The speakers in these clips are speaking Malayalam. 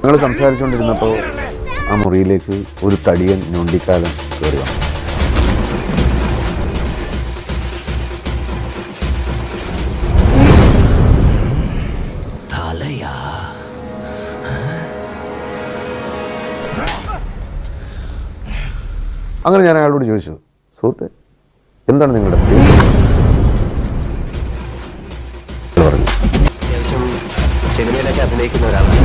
ഞങ്ങൾ സംസാരിച്ചുകൊണ്ടിരുന്നപ്പോൾ ആ മുറിയിലേക്ക് ഒരു തടിയൻ ഞൊണ്ടിക്കാലം കയറി വന്നു. അങ്ങനെ ഞാൻ അയാളോട് ചോദിച്ചു, സുഹൃത്തെ, എന്താണ് നിങ്ങളുടെ പേര്? പറഞ്ഞു, അത്യാവശ്യം സിനിമയിലൊക്കെ അഭിനയിക്കുന്ന ഒരാളാണ്.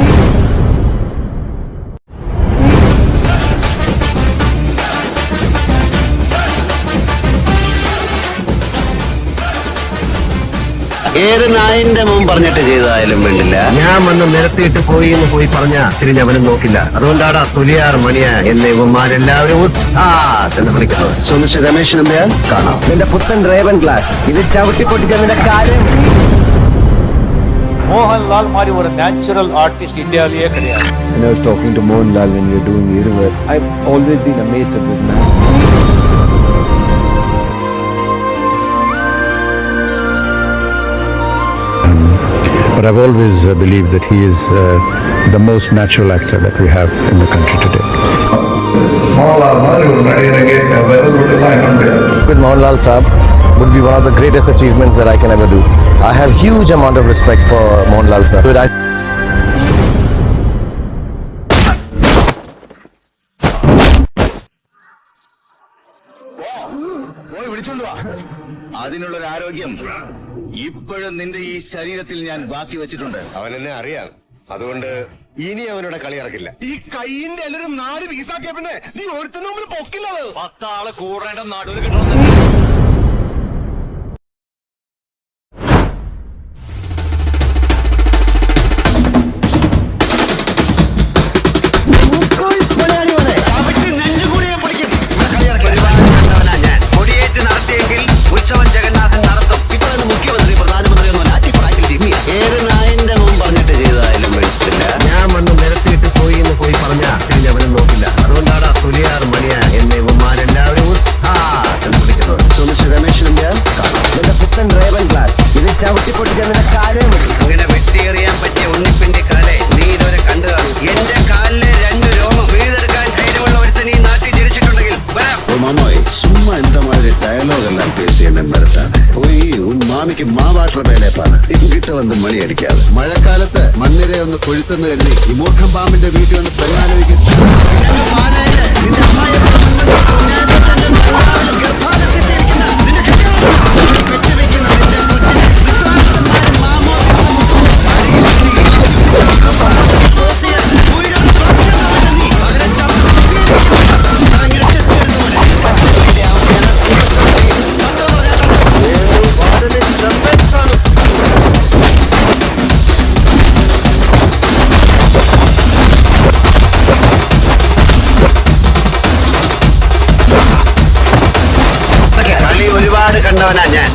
ഏത് നായിന്റെ മുൻ പറഞ്ഞിട്ട് ചെയ്തതായാലും വേണ്ടില്ല. ഞാൻ വന്ന് നിരത്തിയിട്ട് പോയി എന്ന് പോയി പറഞ്ഞ തിരിഞ്ഞവനും നോക്കില്ല. അതുകൊണ്ടാണ് തൊലിയാർ മണിയ എന്ന ഇവന്മാരെല്ലാവരും എന്ന് വിളിക്കുന്നത്. സോ മിസ്റ്റർ രമേശ് നമ്പ്യാർ, കാണാം നിന്റെ പുത്തൻ റേവൻ ഗ്ലാസ്. ഇത് ചവിട്ടി പൊട്ടിച്ചതിന്റെ കാര്യം. മോഹൻലാൽ മാറി ഒരു നാച്ചുറൽ ആർട്ടിസ്റ്റ് ഇന്ത്യയിലേ கிடையாது. When I was talking to Mohanlal when we were doing Iruvar, I've always been amazed at this man. But I've always believed that he is the most natural actor that we have in the country today. With Mohanlal Saab would be one of the greatest achievements that I can ever do. I have huge amount of respect for Mohanlal Saab. അതിനുള്ളൊരു ആരോഗ്യം ഇപ്പോഴും നിന്റെ ഈ ശരീരത്തിൽ ഞാൻ ബാക്കി വെച്ചിട്ടുണ്ട്. അവനെന്നെ അറിയാം, അതുകൊണ്ട് ഇനി അവനോട് കളി ഇറക്കില്ല. ഈ കൈയിന്റെ എല്ലാവരും 4 പീസാക്കിയ പിന്നെ നീ ഒരുത്തുന്ന മുമ്പിൽ പൊക്കില്ലത്. 10 ആള് കൂടേണ്ട നടുവിൽ കിട്ടണം. ഉത്സവം ജഗന്നാഥൻ നടത്തും. ഇപ്പോൾ മുഖ്യമന്ത്രി പ്രധാനമന്ത്രി ഏത് നായിന്റെ മുൻ പറഞ്ഞിട്ട് ചെയ്തതായാലും വിളിച്ചില്ല. ഞാൻ വന്ന് നിരത്തിയിട്ട് പോയി എന്ന് പോയി പറഞ്ഞ തിരിഞ്ഞവനും നോക്കില്ല. അതുകൊണ്ടാണ് തൊലിയാർ മണിയ എന്ന ഇവന്മാരെല്ലാവരും എന്ന് വിളിക്കുന്നത്. സോ മിസ്റ്റർ രമേശ് നമ്പ്യാർ, കാണാം നിന്റെ പുത്തൻ റേവൻ ഗ്ലാസ്. ഇത് ചവിട്ടി പൊട്ടിച്ചതിന്റെ കാര്യം. അങ്ങനെ വെട്ടിയെറിയാൻ പറ്റിയ ഉണ്ണിപ്പിന്റെ കാലെ നീ ഇതുവരെ കണ്ടു കാണും. എന്റെ കാലിലെ 2 രോമം വീടെടുക്കാൻ ധൈര്യമുള്ള ഒരുത്തൻ ഈ നാട്ടിൽ ജനിച്ചിട്ടുണ്ടെങ്കിൽ മാമോയ് சும்மா இந்த மாதிரி டயலாக் எல்லாம் பேசி என்ன மிரட்டாது. போய் உன் മാമിക്ക് മാവാട്ട വേലപ്പാണ്. ഇങ്ങിട്ട് വന്ന് മണി അടിക്കാതെ. മഴക്കാലത്ത് മണ്ണിരെ ഒന്ന് കൊഴുത്തെന്ന് കരുതി ഈ മൂർഖം പാമ്പിന്റെ വീട്ടിൽ വന്ന് പെണ്ണാലോചിക്കും. ഒരുപാട് കണ്ടവനാ ഞാൻ.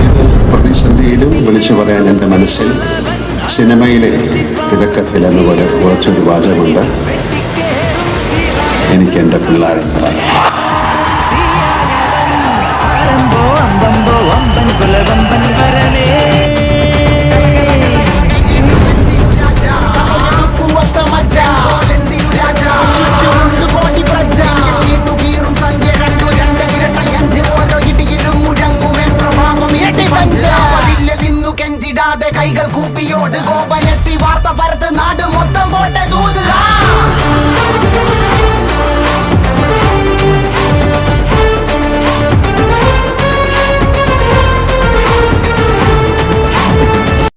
ഇത് പ്രതിസന്ധിയിലും വിളിച്ചു പറയാൻ എൻ്റെ മനസ്സിൽ സിനിമയിലെ തിരക്കഥയിലെന്ന പോലെ കുറച്ചൊരു വാചകമുണ്ട്. എനിക്ക് എൻ്റെ പിള്ളേരുണ്ടായി.